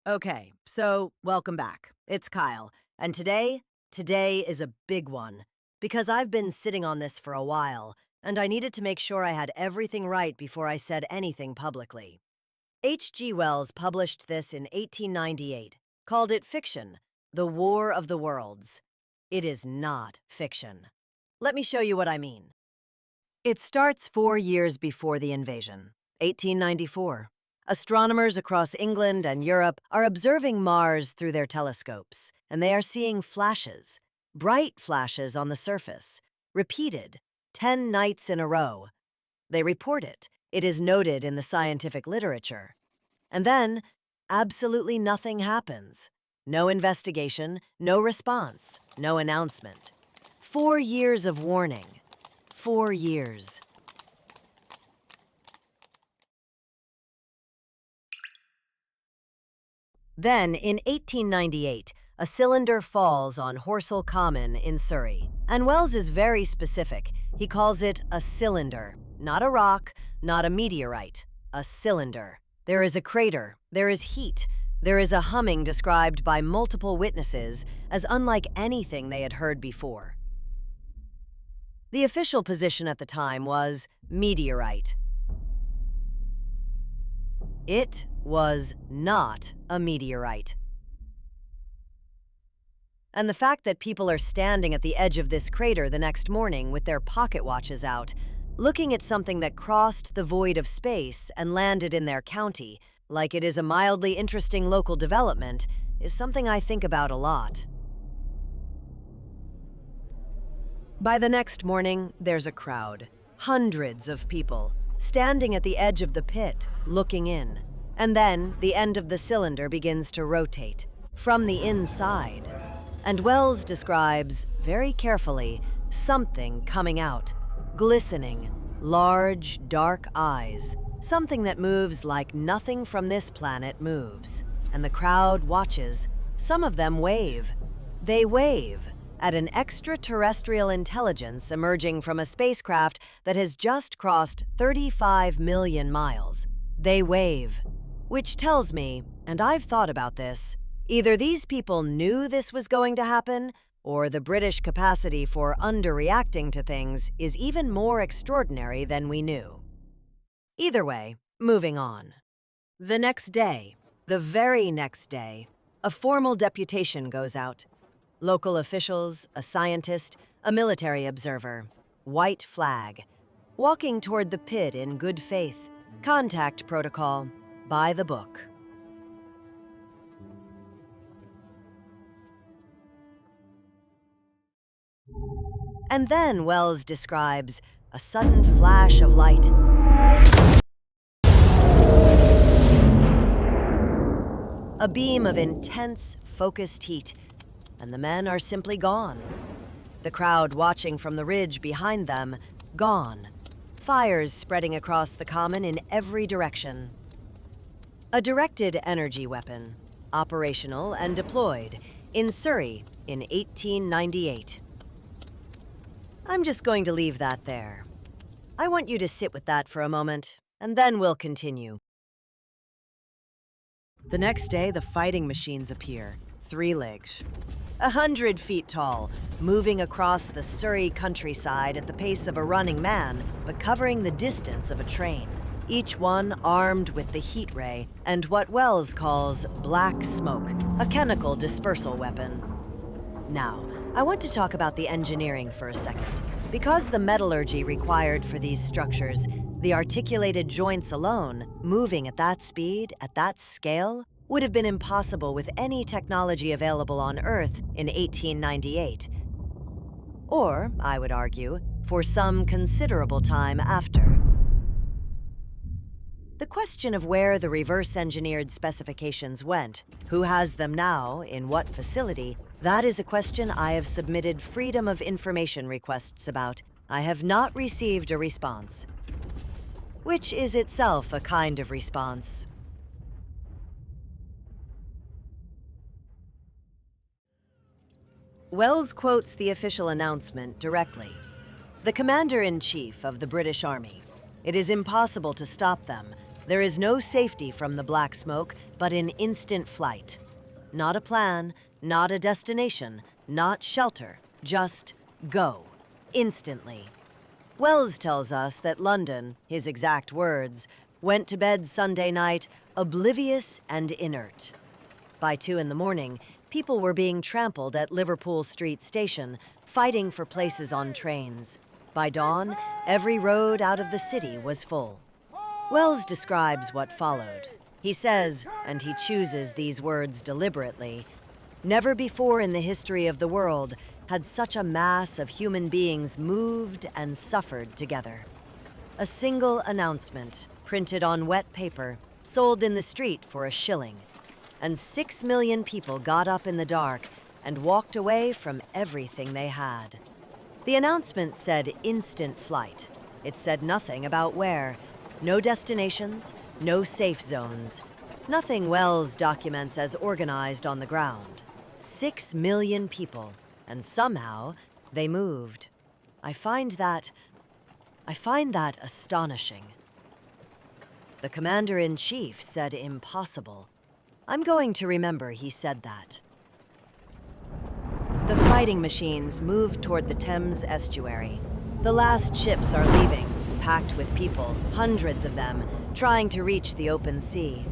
Okay, so welcome back. It's Kyle. And today is a big one because I've been sitting on this for a while and I needed to make sure I had everything right before I said anything publicly. H.G. Wells published this in 1898, called it fiction, The War of the Worlds. It is not fiction. Let me show you what I mean. It starts 4 years before the invasion, 1894. Astronomers across England and Europe are observing Mars through their telescopes, and they are seeing flashes, bright flashes on the surface, repeated 10 nights in a row. They report it. It is noted in the scientific literature. And then, absolutely nothing happens. No investigation, no response, no announcement. 4 years of warning. 4 years. Then, in 1898, a cylinder falls on Horsell Common in Surrey. And Wells is very specific. He calls it a cylinder, not a rock, not a meteorite, a cylinder. There is a crater, there is heat, there is a humming described by multiple witnesses as unlike anything they had heard before. The official position at the time was meteorite. It was not a meteorite. And the fact that people are standing at the edge of this crater the next morning with their pocket watches out, looking at something that crossed the void of space and landed in their county, like it is a mildly interesting local development, is something I think about a lot. By the next morning, there's a crowd, hundreds of people, standing at the edge of the pit, looking in. And then the end of the cylinder begins to rotate, from the inside. And Wells describes, very carefully, something coming out, glistening, large, dark eyes, something that moves like nothing from this planet moves. And the crowd watches. Some of them wave. They wave at an extraterrestrial intelligence emerging from a spacecraft that has just crossed 35 million miles. They wave, which tells me, and I've thought about this, either these people knew this was going to happen, or the British capacity for underreacting to things is even more extraordinary than we knew. Either way, moving on. The next day, the very next day, a formal deputation goes out. Local officials, a scientist, a military observer, white flag, walking toward the pit in good faith, contact protocol, by the book. And then Wells describes a sudden flash of light. A beam of intense, focused heat, and the men are simply gone. The crowd watching from the ridge behind them, gone. Fires spreading across the common in every direction. A directed energy weapon, operational and deployed, in Surrey in 1898. I'm just going to leave that there. I want you to sit with that for a moment, and then we'll continue. The next day, the fighting machines appear, 3 legs, 100 feet tall, moving across the Surrey countryside at the pace of a running man, but covering the distance of a train. Each one armed with the heat ray and what Wells calls black smoke, a chemical dispersal weapon. Now, I want to talk about the engineering for a second. Because the metallurgy required for these structures, the articulated joints alone, moving at that speed, at that scale, would have been impossible with any technology available on Earth in 1898. Or, I would argue, for some considerable time after. The question of where the reverse-engineered specifications went, who has them now, in what facility, that is a question I have submitted Freedom of Information requests about. I have not received a response, which is itself a kind of response. Wells quotes the official announcement directly. The Commander-in-Chief of the British Army. It is impossible to stop them. There is no safety from the black smoke, but in instant flight. Not a plan, not a destination, not shelter, just go, instantly. Wells tells us that London, his exact words, went to bed Sunday night oblivious and inert. By 2 in the morning, people were being trampled at Liverpool Street Station, fighting for places on trains. By dawn, every road out of the city was full. Wells describes what followed. He says, and he chooses these words deliberately, "Never before in the history of the world had such a mass of human beings moved and suffered together." A single announcement, printed on wet paper, sold in the street for £1, and 6 million people got up in the dark and walked away from everything they had. The announcement said instant flight. It said nothing about where. No destinations, no safe zones. Nothing Wells documents as organized on the ground. 6 million people, and somehow they moved. I find that astonishing. The commander-in-chief said impossible. I'm going to remember he said that. The fighting machines moved toward the Thames estuary. The last ships are leaving, packed with people, hundreds of them, trying to reach the open sea.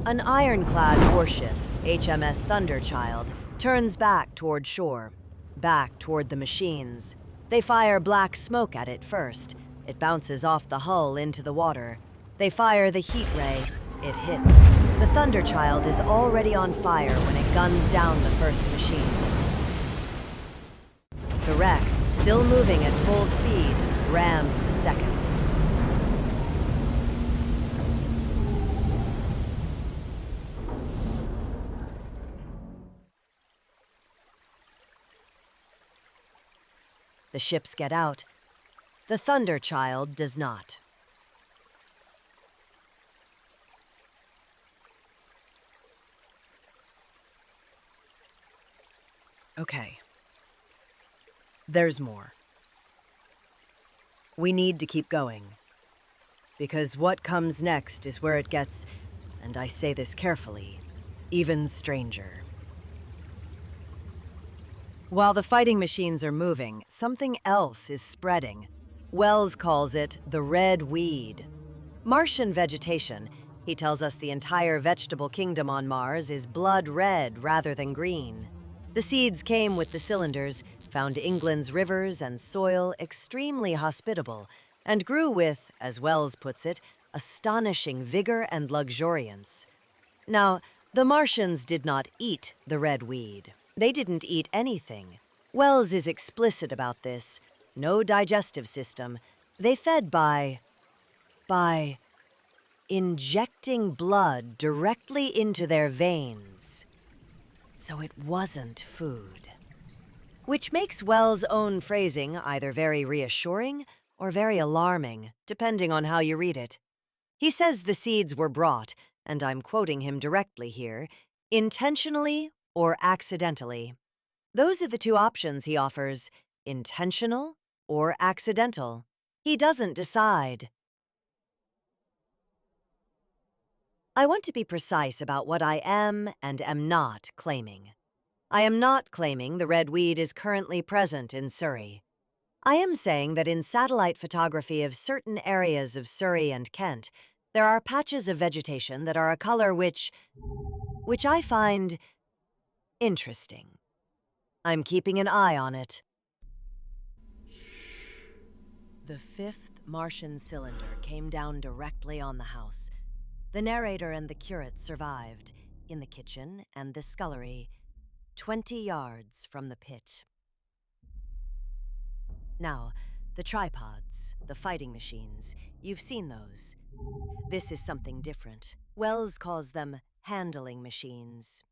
An ironclad warship, HMS Thunderchild, turns back toward shore, back toward the machines. They fire black smoke at it first. It bounces off the hull into the water. They fire the heat ray. It hits. The Thunderchild is already on fire when it guns down the first machine. The wreck, still moving at full speed, rams the second. The ships get out. The Thunderchild does not. Okay. There's more. We need to keep going. Because what comes next is where it gets, and I say this carefully, even stranger. While the fighting machines are moving, something else is spreading. Wells calls it the red weed. Martian vegetation, he tells us the entire vegetable kingdom on Mars is blood red rather than green. The seeds came with the cylinders, found England's rivers and soil extremely hospitable, and grew with, as Wells puts it, astonishing vigor and luxuriance. Now, the Martians did not eat the red weed. They didn't eat anything. Wells is explicit about this. No digestive system. They fed by injecting blood directly into their veins. So it wasn't food. Which makes Wells' own phrasing either very reassuring or very alarming, depending on how you read it. He says the seeds were brought, and I'm quoting him directly here, intentionally or accidentally. Those are the two options he offers, intentional or accidental. He doesn't decide. I want to be precise about what I am and am not claiming. I am not claiming the red weed is currently present in Surrey. I am saying that in satellite photography of certain areas of Surrey and Kent, there are patches of vegetation that are a color which I find interesting. I'm keeping an eye on it. The 5th Martian cylinder came down directly on the house. The narrator and the curate survived, in the kitchen and the scullery, 20 yards from the pit. Now, the tripods, the fighting machines, you've seen those. This is something different. Wells calls them handling machines.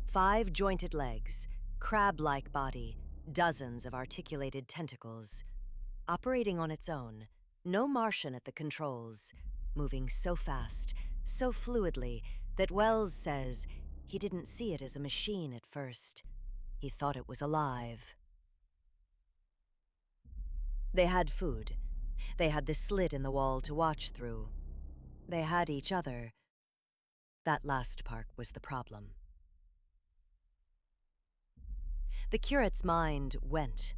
5 jointed legs, crab-like body, dozens of articulated tentacles. Operating on its own, no Martian at the controls, moving so fast, so fluidly, that Wells says he didn't see it as a machine at first. He thought it was alive. They had food. They had the slit in the wall to watch through. They had each other. That last part was the problem. The curate's mind went.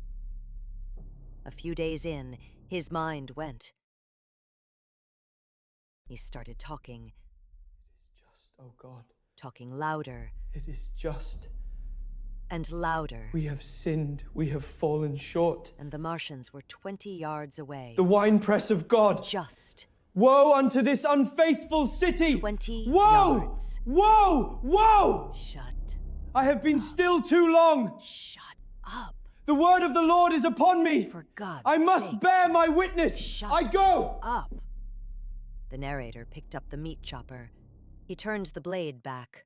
A few days in, his mind went. He started talking. It is just, oh God. Talking louder. It is just. And louder. We have sinned. We have fallen short. And the Martians were 20 yards away. The winepress of God. Just. Woe unto this unfaithful city! 20 Woe! yards. Woe! Woe! Shut. I have been still too long. Shut up. The word of the Lord is upon me. For God's I must sake. bear my witness. Shut I go. up. The narrator picked up the meat chopper. He turned the blade back.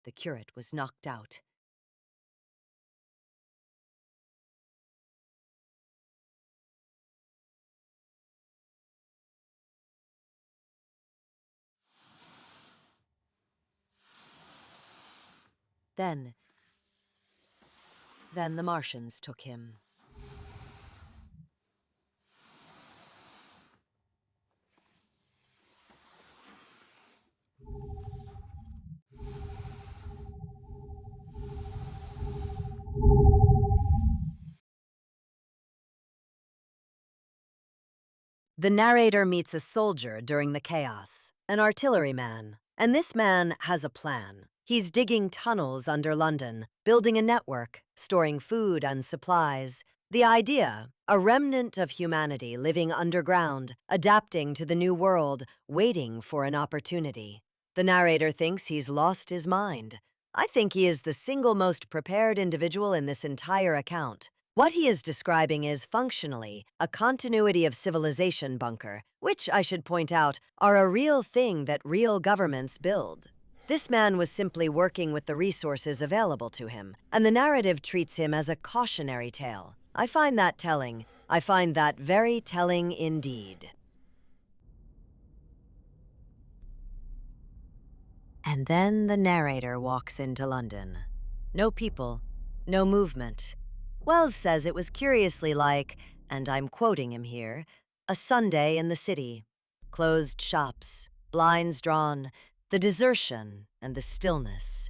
The curate was knocked out. Then the Martians took him. The narrator meets a soldier during the chaos, an artilleryman, and this man has a plan. He's digging tunnels under London, building a network, storing food and supplies. The idea, a remnant of humanity living underground, adapting to the new world, waiting for an opportunity. The narrator thinks he's lost his mind. I think he is the single most prepared individual in this entire account. What he is describing is, functionally, a continuity of civilization bunker, which, I should point out, are a real thing that real governments build. This man was simply working with the resources available to him, and the narrative treats him as a cautionary tale. I find that telling. I find that very telling indeed. And then the narrator walks into London. No people, no movement. Wells says it was curiously like, and I'm quoting him here, a Sunday in the city. Closed shops, blinds drawn, the desertion and the stillness.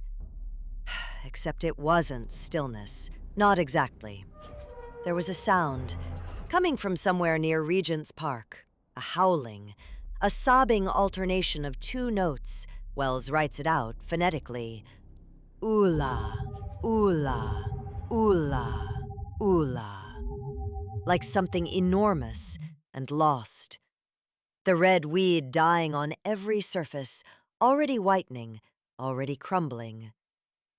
Except it wasn't stillness, not exactly. There was a sound, coming from somewhere near Regent's Park, a howling, a sobbing alternation of two notes. Wells writes it out phonetically. Oola, oola, oola. Oola, like something enormous and lost. The red weed dying on every surface, already whitening, already crumbling.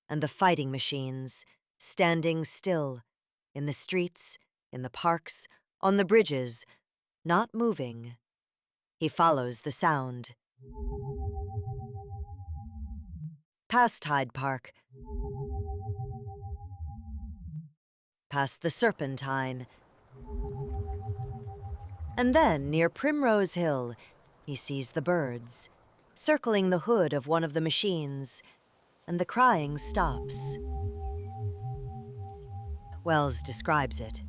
And the fighting machines, standing still, in the streets, in the parks, on the bridges, not moving. He follows the sound. Past Hyde Park. Past the Serpentine. And then, near Primrose Hill, he sees the birds, circling the hood of one of the machines, and the crying stops. Wells describes it.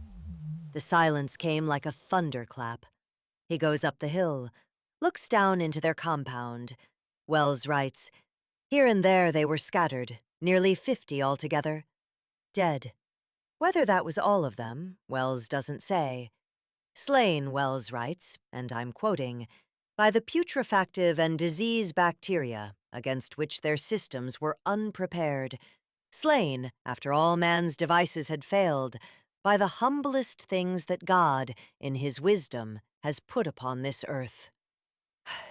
The silence came like a thunderclap. He goes up the hill, looks down into their compound. Wells writes, here and there they were scattered, nearly 50 altogether, dead. Whether that was all of them, Wells doesn't say. Slain, Wells writes, and I'm quoting, by the putrefactive and disease bacteria against which their systems were unprepared. Slain, after all man's devices had failed, by the humblest things that God, in his wisdom, has put upon this earth.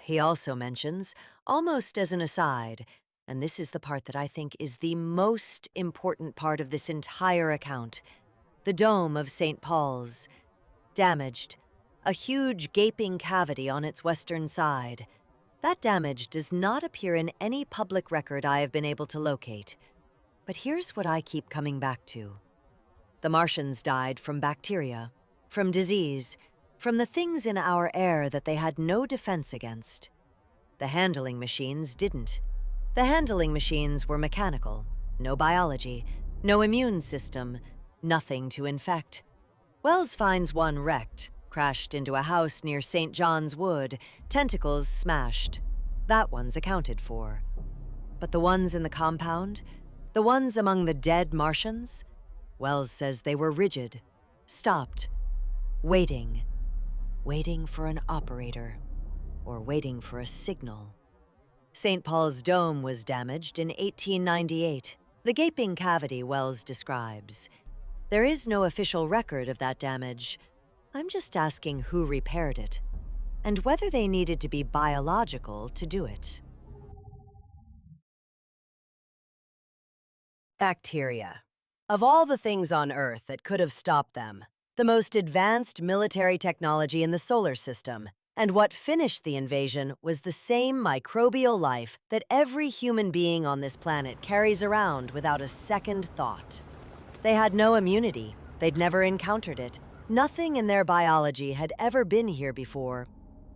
He also mentions, almost as an aside, and this is the part that I think is the most important part of this entire account, the dome of St. Paul's, damaged, a huge gaping cavity on its western side. That damage does not appear in any public record I have been able to locate. But here's what I keep coming back to. The Martians died from bacteria, from disease, from the things in our air that they had no defense against. The handling machines didn't. The handling machines were mechanical, no biology, no immune system, nothing to infect. Wells finds one wrecked, crashed into a house near St. John's Wood, tentacles smashed. That one's accounted for. But the ones in the compound? The ones among the dead Martians? Wells says they were rigid, stopped, waiting for an operator, or waiting for a signal. St. Paul's Dome was damaged in 1898, the gaping cavity Wells describes. There is no official record of that damage. I'm just asking who repaired it, and whether they needed to be biological to do it. Bacteria. Of all the things on Earth that could have stopped them, the most advanced military technology in the solar system, and what finished the invasion was the same microbial life that every human being on this planet carries around without a second thought. They had no immunity. They'd never encountered it. Nothing in their biology had ever been here before.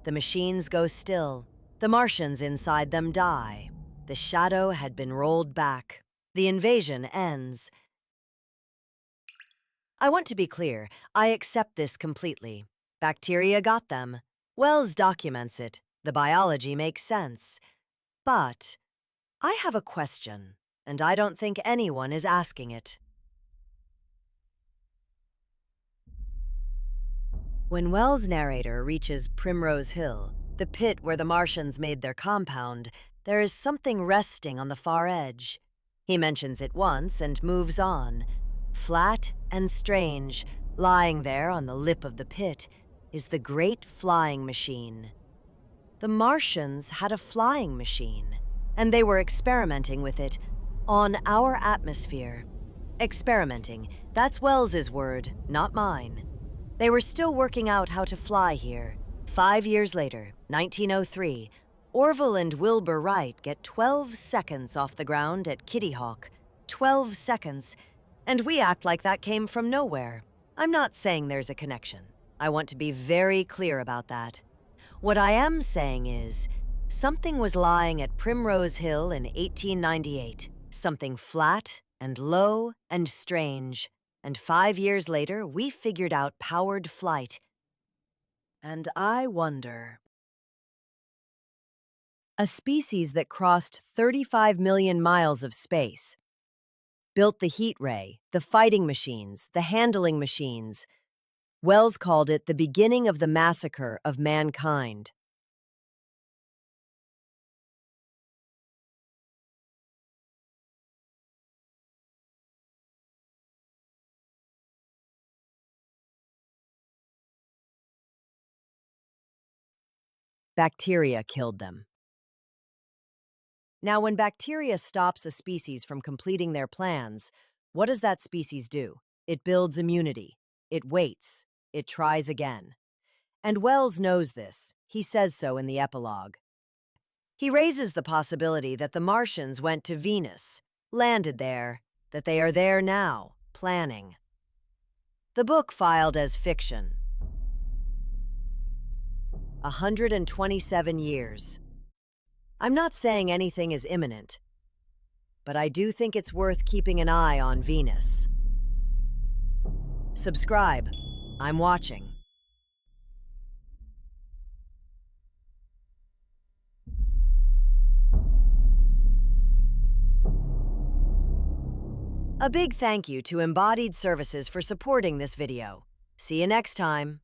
The machines go still. The Martians inside them die. The shadow had been rolled back. The invasion ends. I want to be clear. I accept this completely. Bacteria got them. Wells documents it. The biology makes sense. But I have a question, and I don't think anyone is asking it. When Wells' narrator reaches Primrose Hill, the pit where the Martians made their compound, there is something resting on the far edge. He mentions it once and moves on. Flat and strange, lying there on the lip of the pit, is the Great Flying Machine. The Martians had a flying machine, and they were experimenting with it on our atmosphere. Experimenting, that's Wells's word, not mine. They were still working out how to fly here. 5 years later, 1903, Orville and Wilbur Wright get 12 seconds off the ground at Kitty Hawk. 12 seconds. And we act like that came from nowhere. I'm not saying there's a connection. I want to be very clear about that. What I am saying is, something was lying at Primrose Hill in 1898. Something flat and low and strange. And 5 years later, we figured out powered flight. And I wonder. A species that crossed 35 million miles of space, built the heat ray, the fighting machines, the handling machines. Wells called it the beginning of the massacre of mankind. Bacteria killed them. Now, when bacteria stops a species from completing their plans, what does that species do? It builds immunity. It waits. It tries again. And Wells knows this. He says so in the epilogue. He raises the possibility that the Martians went to Venus, landed there, that they are there now, planning. The book filed as fiction. 127 years. I'm not saying anything is imminent, but I do think it's worth keeping an eye on Venus. Subscribe. I'm watching. A big thank you to Embodied Services for supporting this video. See you next time.